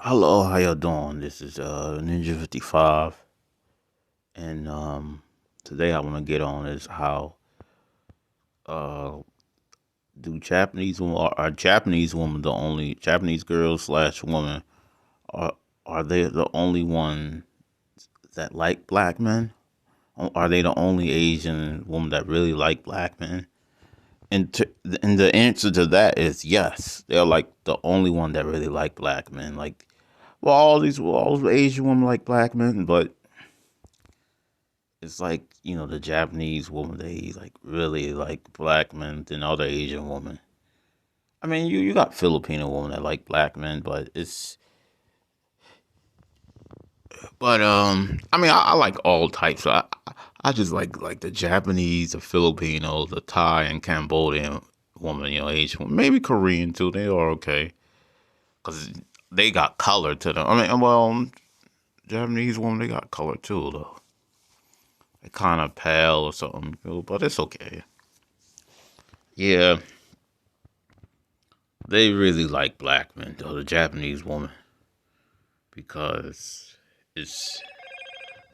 Hello, how y'all doing? This is Ninja 55, and today I want to get on is how uh do Japanese women are Japanese women the only Japanese girls slash women are are they the only one that like black men? Are they the only Asian woman that really like black men? And the answer to that is yes. They're like the only one that really like black men. Like, well, all these Asian women like black men, but it's like, the Japanese woman, they like really like black men than other Asian women. I mean, you got Filipino women that like black men, I mean, I like all types. I just like the Japanese, the Filipino, the Thai and Cambodian woman, Asian woman, maybe Korean too. They are okay because they got color to them. I mean, well, Japanese woman, they got color too though. They kind of pale or something, but it's okay. Yeah, they really like black men, though, the Japanese woman, because it's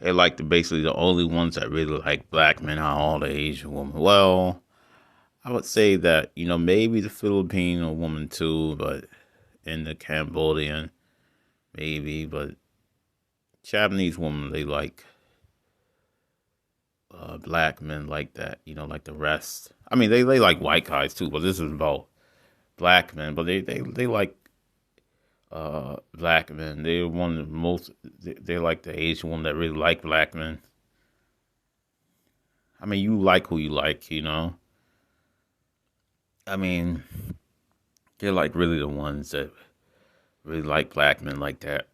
they like basically the only ones that really like black men are all the Asian women. Well, I would say that, maybe the Filipino woman too, but in the Cambodian, maybe, but Japanese woman, they like black men like that, like the rest. I mean, they like white guys too, but this is about black men, but they like black men. They're one of the most. They're like the Asian one that really like black men. I mean, you like who you like. I mean, they're like really the ones that really like black men like that.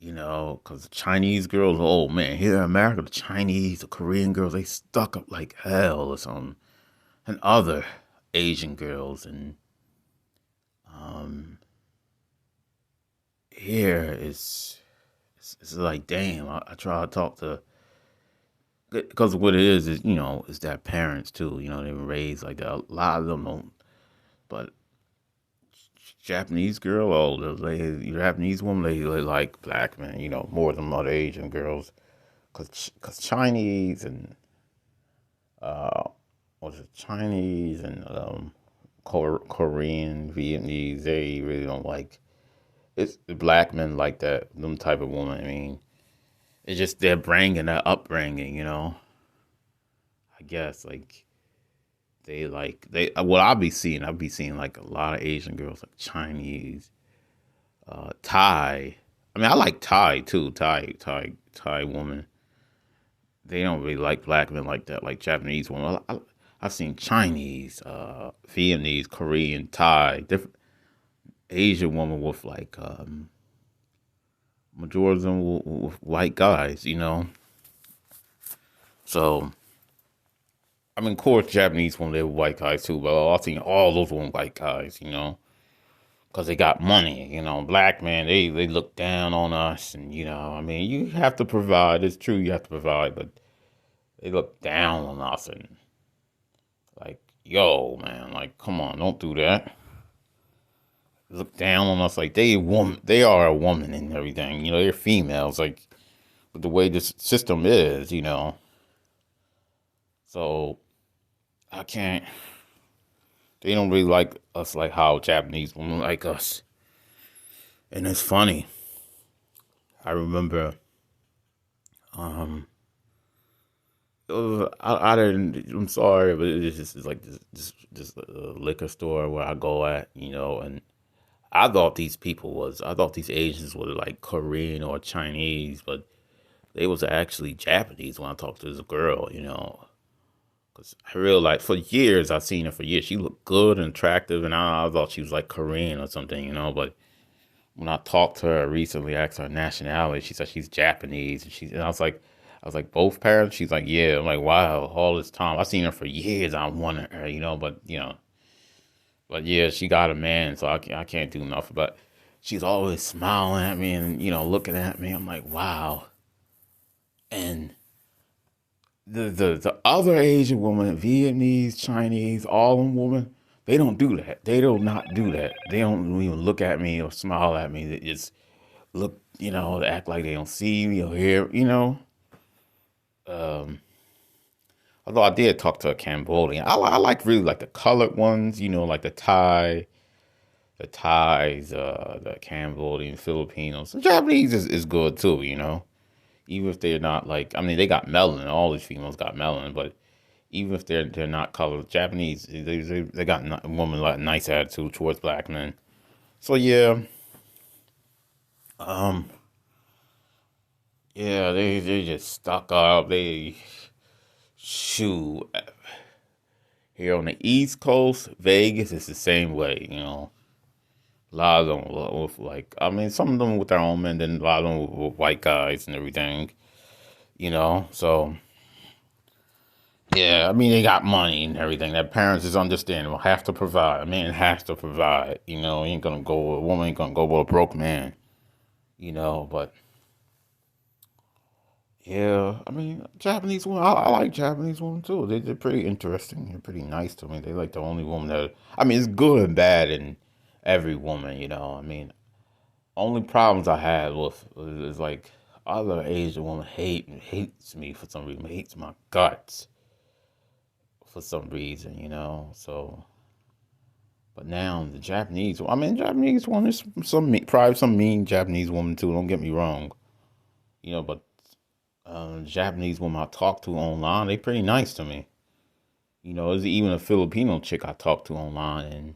Because the Chinese girls, oh man, here in America, the Chinese, the Korean girls, they stuck up like hell or something, and other Asian girls, and um, here it's like, damn. I try to talk to because what it is is their parents too. They were raised like that. A lot of them don't, but Japanese girl, oh, the Japanese woman, they like black men, more than other Asian girls, cause Chinese and uh, was it Chinese and Korean, Vietnamese, they really don't like it's the black men like that, them type of woman. I mean, it's just their bringing, their upbringing. I guess like they what I'll be seeing like a lot of Asian girls like Chinese, Thai. I mean, I like Thai too. Thai woman. They don't really like black men like that, like Japanese women. I've seen Chinese, Vietnamese, Korean, Thai, different Asian woman with like majority of them with white guys. So I mean, of course, Japanese women they were white guys too, but I've seen all those women white guys. Because they got money. Black men, they look down on us. And, I mean, you have to provide. It's true, you have to provide, but they look down on us and, like, yo, man, like, come on, don't do that. They look down on us like they are a woman and everything. They're females, like, but the way this system is. So, I can't, they don't really like us like how Japanese women like us. And it's funny. I remember, um, I didn't. I'm sorry, but it's just it's like this liquor store where I go at, and I thought these Asians were like Korean or Chinese, but they was actually Japanese when I talked to this girl. Because I realized for years I've seen her for years. She looked good and attractive, and I thought she was like Korean or something. But when I talked to her recently, I asked her nationality. She said she's Japanese, and I was like, both parents. She's like, yeah. I'm like, wow, all this time I've seen her for years. I wanted her, but yeah, she got a man, so I can't do nothing. But she's always smiling at me and looking at me. I'm like, wow. And the other Asian woman, Vietnamese, Chinese, all them women, They don't do that. They do not do that. They don't even look at me or smile at me. They just look, they act like they don't see me or hear, Um, although I did talk to a Cambodian. I like really like the colored ones, like the Thais, the Cambodian, Filipinos. The Japanese is good too, even if they're not like, I mean, they got melanin. All these females got melanin, but even if they're not colored, Japanese, they got a woman like nice attitude towards black men. So yeah, um, yeah, they just stuck up. They shoot here on the East Coast, Vegas is the same way. A lot of them with like, I mean, some of them with their own men, then a lot of them with white guys and everything. So yeah, I mean, they got money and everything. Their parents is understandable. Have to provide. A man has to provide. He ain't gonna go. A woman ain't gonna go with a broke man. But yeah, I mean, Japanese women. I like Japanese women too. They're pretty interesting. They're pretty nice to me. They like the only woman that. I mean, it's good and bad in every woman. I mean, only problems I had with is like other Asian women hates me for some reason. Hates my guts for some reason. So. But now the Japanese, I mean, Japanese woman, there's probably some mean Japanese woman too. Don't get me wrong, but Japanese woman I talk to online, they pretty nice to me. There's even a Filipino chick I talked to online, and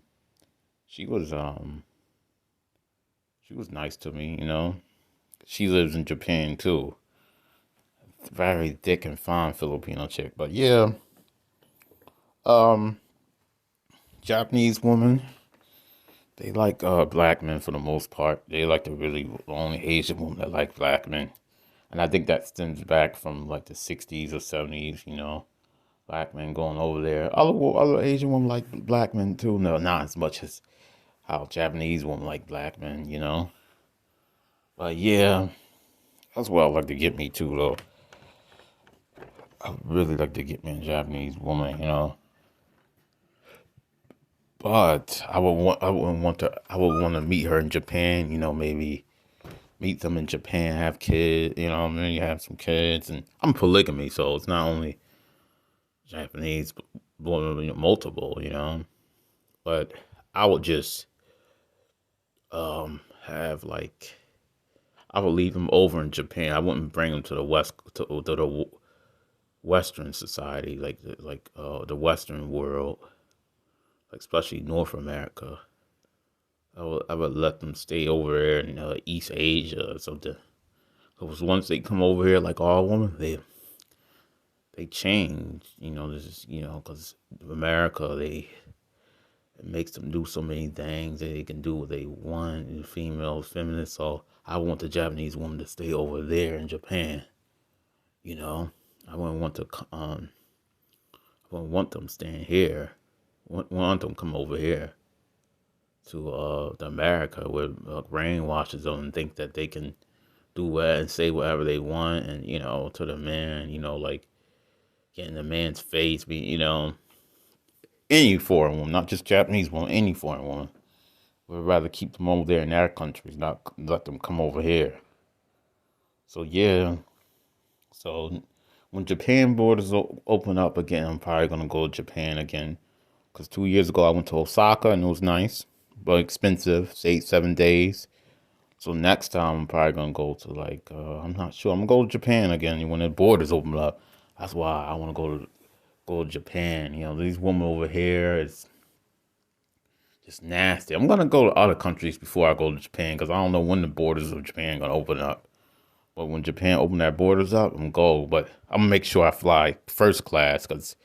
she was um she was nice to me. She lives in Japan too. Very thick and fine Filipino chick, but yeah, um, Japanese woman. They like black men for the most part. They like the only Asian woman that like black men. And I think that stems back from like the 60s or 70s, black men going over there. Other Asian women like black men too. No, not as much as how Japanese women like black men. But yeah, that's what I like to get me too, though. I would really like to get me a Japanese woman. But I would want to meet her in Japan, maybe meet them in Japan, have kids, maybe have some kids. And I'm polygamy, so it's not only Japanese, but multiple. But I would just have like I would leave them over in Japan. I wouldn't bring them to the to the Western society, the Western world, like especially North America. I would let them stay over there in East Asia or something. Because once they come over here, like all women, they change. This is because America, it makes them do so many things. They can do what they want. And females, feminists. So I want the Japanese woman to stay over there in Japan. I wouldn't want to. I wouldn't want them staying here. Want them come over here to America where brainwashes them and think that they can do what and say whatever they want, and to the man, like getting the man's face, be any foreign woman, not just Japanese woman, any foreign woman. We'd rather keep them over there in their countries, not let them come over here. So yeah, so when Japan borders open up again, I'm probably gonna go to Japan again. Cause 2 years ago I went to Osaka and it was nice, but expensive. It's 8, 7 days. So next time I'm probably gonna go to I'm not sure. I'm gonna go to Japan again when the borders open up. That's why I want to go to Japan. These women over here is just nasty. I'm gonna go to other countries before I go to Japan because I don't know when the borders of Japan gonna open up. But when Japan open their borders up, I'm gonna go. But I'm gonna make sure I fly first class because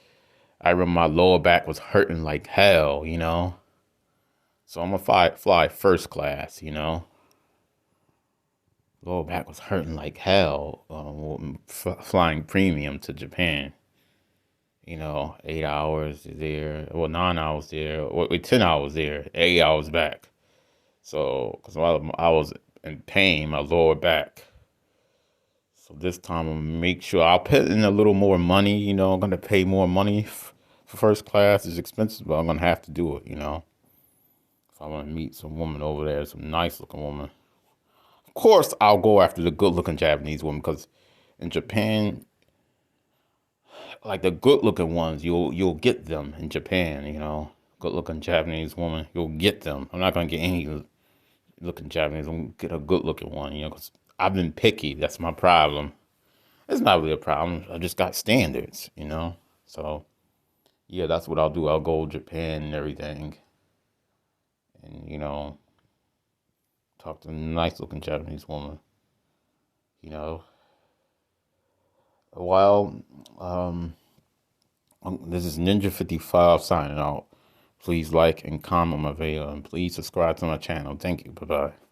I remember my lower back was hurting like hell. So I'm gonna fly first class. Lower back was hurting like hell. Flying premium to Japan. 8 hours there, well, 9 hours there, wait, 10 hours there, 8 hours back. So, because I was in pain, my lower back. So this time I'm gonna make sure I'll put in a little more money. I'm gonna pay more money for first class. It's expensive, but I'm gonna have to do it. If I want to meet some woman over there, some nice looking woman. Of course, I'll go after the good looking Japanese woman because in Japan, like the good looking ones, you'll get them in Japan. Good looking Japanese woman, you'll get them. I'm not gonna get any looking Japanese. I'm gonna get a good looking one. Because I've been picky. That's my problem. It's not really a problem. I just got standards. So yeah, that's what I'll do. I'll go to Japan and everything, and talk to a nice looking Japanese woman. You know, well, this is Ninja55 signing out. Please like and comment my video, and please subscribe to my channel. Thank you. Bye bye.